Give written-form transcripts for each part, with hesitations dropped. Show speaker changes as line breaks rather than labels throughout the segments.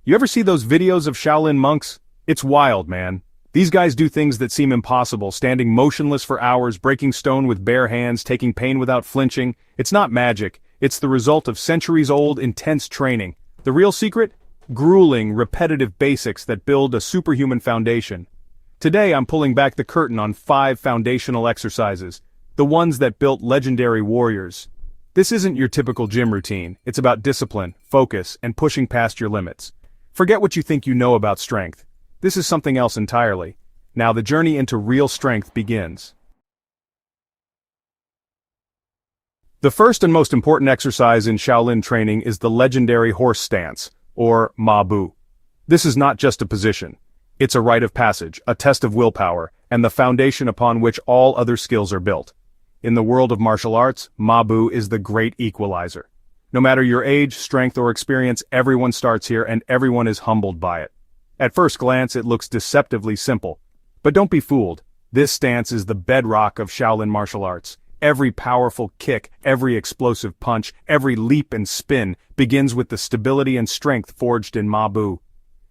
You ever see those videos of Shaolin monks? It's wild, man. These guys do things that seem impossible, standing motionless for hours, breaking stone with bare hands, taking pain without flinching. It's not magic. It's the result of centuries-old, intense training. The real secret? Grueling, repetitive basics that build a superhuman foundation. Today I'm pulling back the curtain on 5 foundational exercises, the ones that built legendary warriors. This isn't your typical gym routine. It's about discipline, focus, and pushing past your limits. Forget what you think you know about strength. This is something else entirely. Now the journey into real strength begins. The first and most important exercise in Shaolin training is the legendary horse stance, or Ma Bu. This is not just a position. It's a rite of passage, a test of willpower, and the foundation upon which all other skills are built. In the world of martial arts, Ma Bu is the great equalizer. No matter your age, strength, or experience, everyone starts here and everyone is humbled by it. At first glance, it looks deceptively simple. But don't be fooled. This stance is the bedrock of Shaolin martial arts. Every powerful kick, every explosive punch, every leap and spin begins with the stability and strength forged in Ma Bu.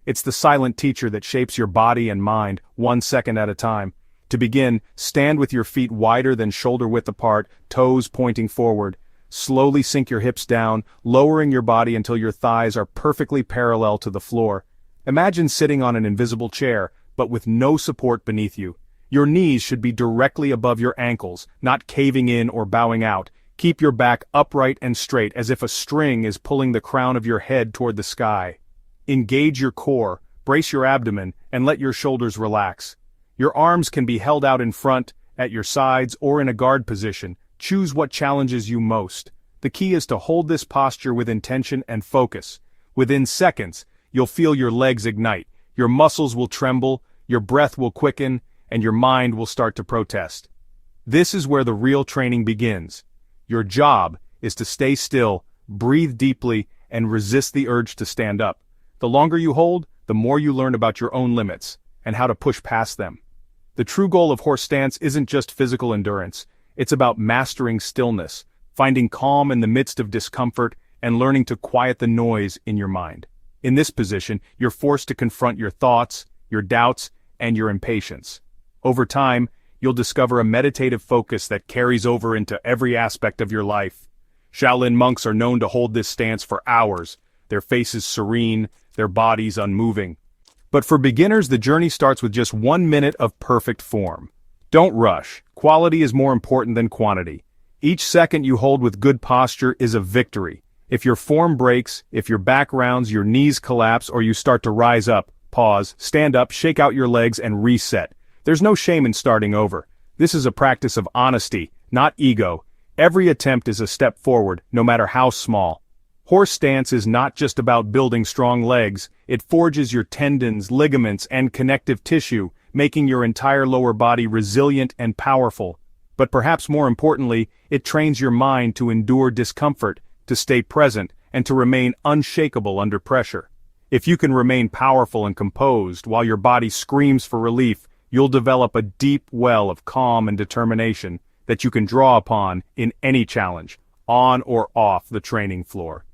It's the silent teacher that shapes your body and mind, 1 second at a time. To begin, stand with your feet wider than shoulder width apart, toes pointing forward. Slowly sink your hips down, lowering your body until your thighs are perfectly parallel to the floor. Imagine sitting on an invisible chair, but with no support beneath you. Your knees should be directly above your ankles, not caving in or bowing out. Keep your back upright and straight as if a string is pulling the crown of your head toward the sky. Engage your core, brace your abdomen, and let your shoulders relax. Your arms can be held out in front, at your sides, or in a guard position. Choose what challenges you most. The key is to hold this posture with intention and focus. Within seconds, you'll feel your legs ignite, your muscles will tremble, your breath will quicken, and your mind will start to protest. This is where the real training begins. Your job is to stay still, breathe deeply, and resist the urge to stand up. The longer you hold, the more you learn about your own limits, and how to push past them. The true goal of horse stance isn't just physical endurance. It's about mastering stillness, finding calm in the midst of discomfort, and learning to quiet the noise in your mind. In this position, you're forced to confront your thoughts, your doubts, and your impatience. Over time, you'll discover a meditative focus that carries over into every aspect of your life. Shaolin monks are known to hold this stance for hours, their faces serene, their bodies unmoving. But for beginners, the journey starts with just 1 minute of perfect form. Don't rush. Quality is more important than quantity. Each second you hold with good posture is a victory. If your form breaks, if your back rounds, your knees collapse, or you start to rise up, pause, stand up, shake out your legs, and reset. There's no shame in starting over. This is a practice of honesty, not ego. Every attempt is a step forward, no matter how small. Horse stance is not just about building strong legs. It forges your tendons, ligaments, and connective tissue, making your entire lower body resilient and powerful. But perhaps more importantly, it trains your mind to endure discomfort, to stay present, and to remain unshakable under pressure. If you can remain powerful and composed while your body screams for relief, you'll develop a deep well of calm and determination that you can draw upon in any challenge, on or off the training floor.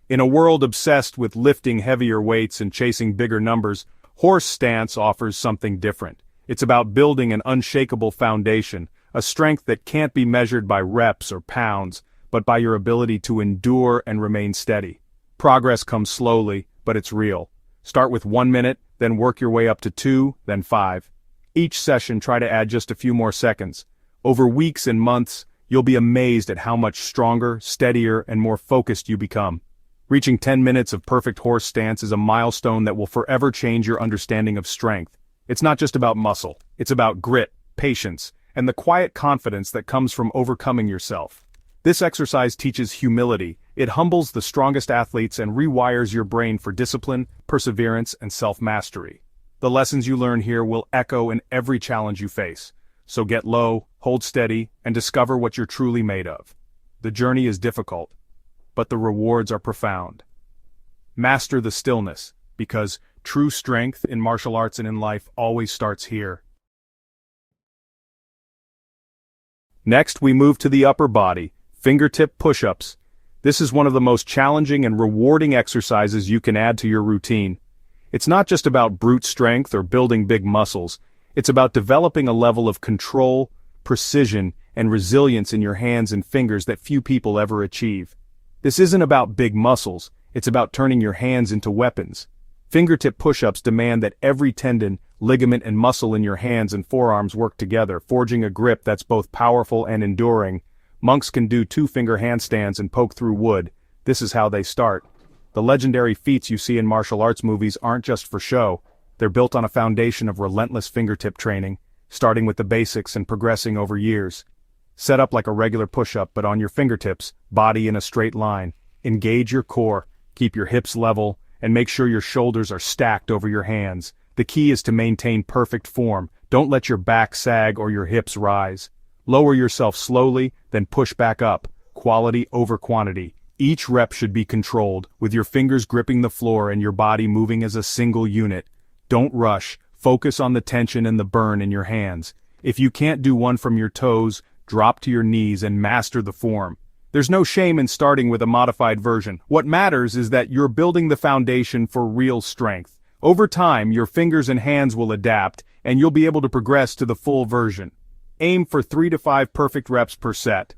In a world obsessed with lifting heavier weights and chasing bigger numbers, horse stance offers something different. It's about building an unshakable foundation, a strength that can't be measured by reps or pounds, but by your ability to endure and remain steady. Progress comes slowly, but it's real. Start with 1 minute, then work your way up to 2, then 5. Each session try to add just a few more seconds. Over weeks and months, you'll be amazed at how much stronger, steadier, and more focused you become. Reaching 10 minutes of perfect horse stance is a milestone that will forever change your understanding of strength. It's not just about muscle, it's about grit, patience, and the quiet confidence that comes from overcoming yourself. This exercise teaches humility. It humbles the strongest athletes and rewires your brain for discipline, perseverance, and self-mastery. The lessons you learn here will echo in every challenge you face. So get low, hold steady, and discover what you're truly made of. The journey is difficult, but the rewards are profound. Master the stillness, because true strength in martial arts and in life always starts here. Next, we move to the upper body, fingertip push-ups. This is one of the most challenging and rewarding exercises you can add to your routine. It's not just about brute strength or building big muscles. It's about developing a level of control, precision, and resilience in your hands and fingers that few people ever achieve. This isn't about big muscles, it's about turning your hands into weapons. Fingertip push-ups demand that every tendon, ligament, and muscle in your hands and forearms work together, forging a grip that's both powerful and enduring. Monks can do two-finger handstands and poke through wood. This is how they start. The legendary feats you see in martial arts movies aren't just for show. They're built on a foundation of relentless fingertip training, starting with the basics and progressing over years. Set up like a regular push-up but on your fingertips, body in a straight line. Engage your core, keep your hips level, and make sure your shoulders are stacked over your hands. The key is to maintain perfect form. Don't let your back sag or your hips rise. Lower yourself slowly, then push back up. Quality over quantity. Each rep should be controlled, with your fingers gripping the floor and your body moving as a single unit. Don't rush, focus on the tension and the burn in your hands. If you can't do one from your toes, drop to your knees and master the form. There's no shame in starting with a modified version. What matters is that you're building the foundation for real strength. Over time, your fingers and hands will adapt, and you'll be able to progress to the full version. Aim for 3 to 5 perfect reps per set.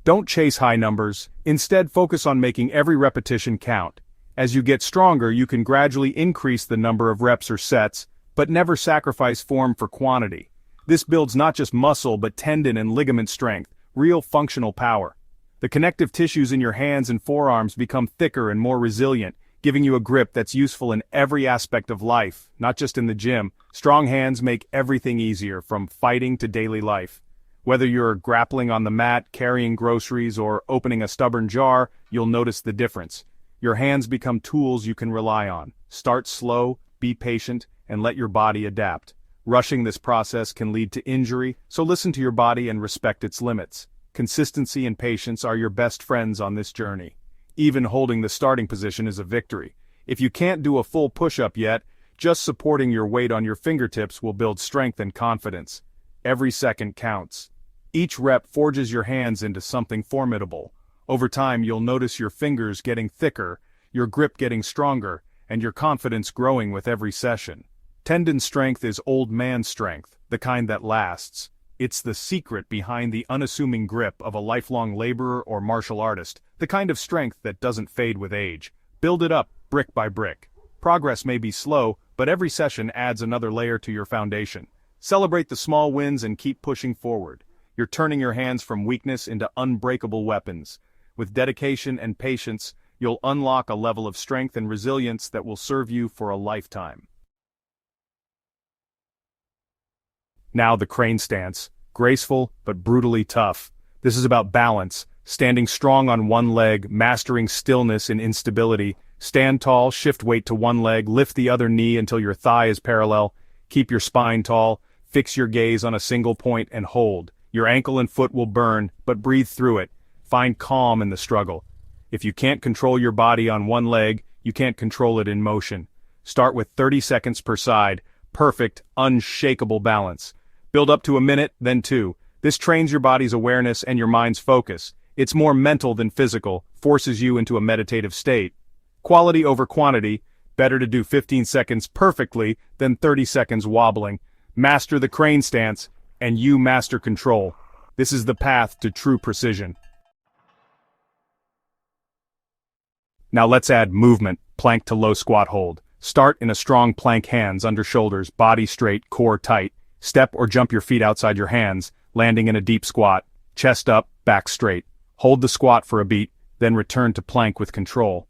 Don't chase high numbers, instead focus on making every repetition count. As you get stronger, you can gradually increase the number of reps or sets, but never sacrifice form for quantity. This builds not just muscle but tendon and ligament strength, real functional power. The connective tissues in your hands and forearms become thicker and more resilient, giving you a grip that's useful in every aspect of life, not just in the gym. Strong hands make everything easier, from fighting to daily life. Whether you're grappling on the mat, carrying groceries, or opening a stubborn jar, you'll notice the difference. Your hands become tools you can rely on. Start slow, be patient, and let your body adapt. Rushing this process can lead to injury, so listen to your body and respect its limits. Consistency and patience are your best friends on this journey. Even holding the starting position is a victory. If you can't do a full push-up yet, just supporting your weight on your fingertips will build strength and confidence. Every second counts. Each rep forges your hands into something formidable. Over time, you'll notice your fingers getting thicker, your grip getting stronger, and your confidence growing with every session. Tendon strength is old man strength, the kind that lasts. It's the secret behind the unassuming grip of a lifelong laborer or martial artist, the kind of strength that doesn't fade with age. Build it up, brick by brick. Progress may be slow, but every session adds another layer to your foundation. Celebrate the small wins and keep pushing forward. You're turning your hands from weakness into unbreakable weapons. With dedication and patience, you'll unlock a level of strength and resilience that will serve you for a lifetime. Now the crane stance. Graceful, but brutally tough. This is about balance, standing strong on one leg, mastering stillness in instability. Stand tall, shift weight to one leg, lift the other knee until your thigh is parallel. Keep your spine tall, fix your gaze on a single point and hold. Your ankle and foot will burn, but breathe through it. Find calm in the struggle. If you can't control your body on one leg, you can't control it in motion. Start with 30 seconds per side. Perfect, unshakable balance. Build up to a minute, then 2. This trains your body's awareness and your mind's focus. It's more mental than physical, forces you into a meditative state. Quality over quantity. Better to do 15 seconds perfectly than 30 seconds wobbling. Master the crane stance, and you master control. This is the path to true precision. Now let's add movement, plank to low squat hold. Start in a strong plank, hands under shoulders, body straight, core tight. Step or jump your feet outside your hands, landing in a deep squat. Chest up, back straight. Hold the squat for a beat, then return to plank with control.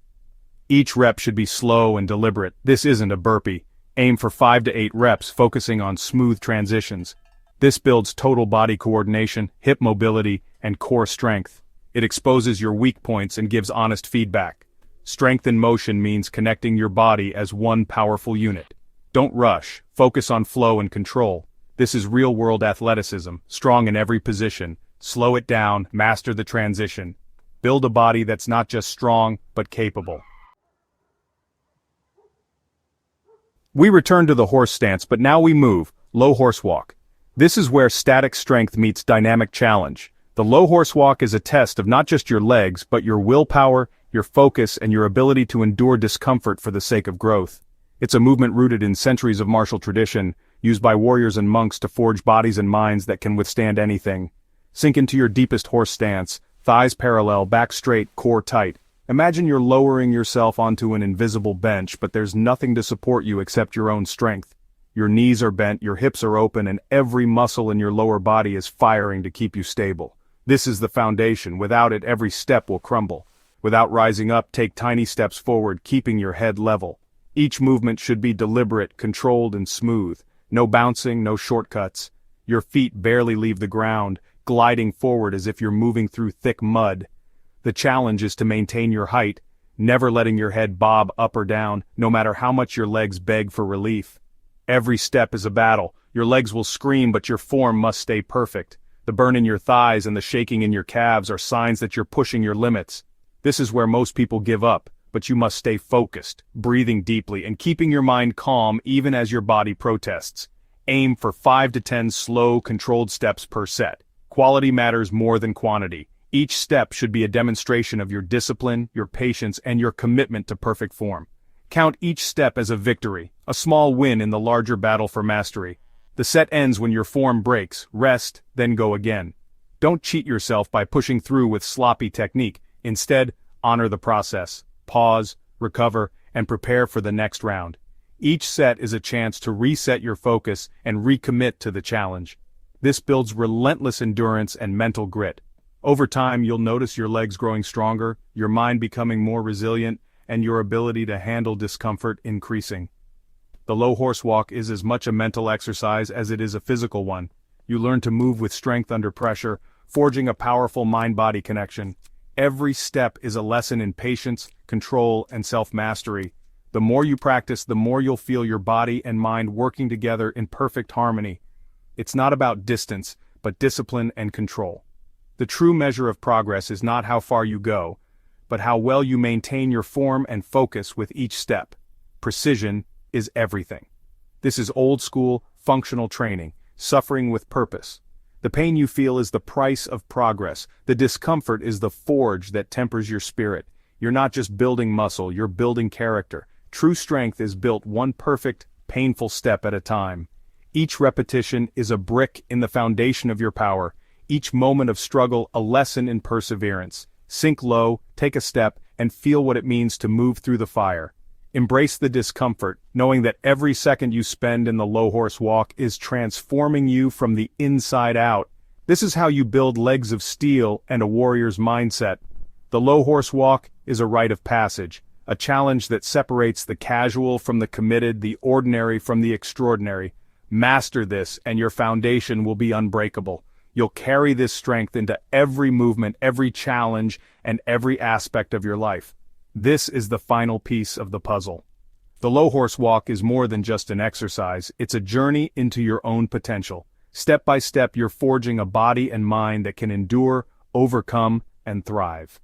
Each rep should be slow and deliberate. This isn't a burpee. Aim for 5 to 8 reps, focusing on smooth transitions. This builds total body coordination, hip mobility, and core strength. It exposes your weak points and gives honest feedback. Strength in motion means connecting your body as one powerful unit. Don't rush, focus on flow and control. This is real-world athleticism, strong in every position. Slow it down, master the transition. Build a body that's not just strong, but capable. We return to the horse stance, but now we move, low horse walk. This is where static strength meets dynamic challenge. The low horse walk is a test of not just your legs, but your willpower, your focus, and your ability to endure discomfort for the sake of growth. It's a movement rooted in centuries of martial tradition, used by warriors and monks to forge bodies and minds that can withstand anything. Sink into your deepest horse stance, thighs parallel, back straight, core tight. Imagine you're lowering yourself onto an invisible bench, but there's nothing to support you except your own strength. Your knees are bent, your hips are open, and every muscle in your lower body is firing to keep you stable. This is the foundation. Without it, every step will crumble. Without rising up, take tiny steps forward, keeping your head level. Each movement should be deliberate, controlled, and smooth. No bouncing, no shortcuts. Your feet barely leave the ground, gliding forward as if you're moving through thick mud. The challenge is to maintain your height, never letting your head bob up or down, no matter how much your legs beg for relief. Every step is a battle. Your legs will scream, but your form must stay perfect. The burn in your thighs and the shaking in your calves are signs that you're pushing your limits. This is where most people give up, but you must stay focused, breathing deeply, and keeping your mind calm even as your body protests. Aim for 5 to 10 slow, controlled steps per set. Quality matters more than quantity. Each step should be a demonstration of your discipline, your patience, and your commitment to perfect form. Count each step as a victory, a small win in the larger battle for mastery. The set ends when your form breaks. Rest, then go again. Don't cheat yourself by pushing through with sloppy technique. Instead, honor the process. Pause, recover, and prepare for the next round. Each set is a chance to reset your focus and recommit to the challenge. This builds relentless endurance and mental grit. Over time, you'll notice your legs growing stronger, your mind becoming more resilient, and your ability to handle discomfort increasing. The low horse walk is as much a mental exercise as it is a physical one. You learn to move with strength under pressure, forging a powerful mind-body connection. Every step is a lesson in patience, control, and self-mastery. The more you practice, the more you'll feel your body and mind working together in perfect harmony. It's not about distance, but discipline and control. The true measure of progress is not how far you go, but how well you maintain your form and focus with each step. Precision is everything. This is old-school, functional training, suffering with purpose. The pain you feel is the price of progress. The discomfort is the forge that tempers your spirit. You're not just building muscle, you're building character. True strength is built one perfect, painful step at a time. Each repetition is a brick in the foundation of your power. Each moment of struggle a lesson in perseverance. Sink low, take a step, and feel what it means to move through the fire. Embrace the discomfort, knowing that every second you spend in the low horse walk is transforming you from the inside out. This is how you build legs of steel and a warrior's mindset. The low horse walk is a rite of passage, a challenge that separates the casual from the committed, the ordinary from the extraordinary. Master this, and your foundation will be unbreakable. You'll carry this strength into every movement, every challenge, and every aspect of your life. This is the final piece of the puzzle. The low horse walk is more than just an exercise, it's a journey into your own potential. Step by step, you're forging a body and mind that can endure, overcome, and thrive.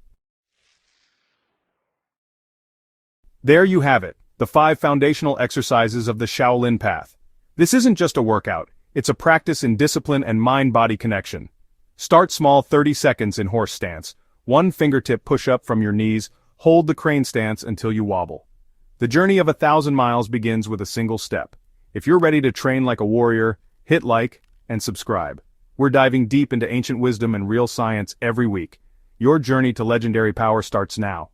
There you have it, the 5 foundational exercises of the Shaolin path. This isn't just a workout, it's a practice in discipline and mind-body connection. Start small, 30 seconds in horse stance. 1 fingertip push-up from your knees, hold the crane stance until you wobble. The journey of 1,000 miles begins with a single step. If you're ready to train like a warrior, hit like and subscribe. We're diving deep into ancient wisdom and real science every week. Your journey to legendary power starts now.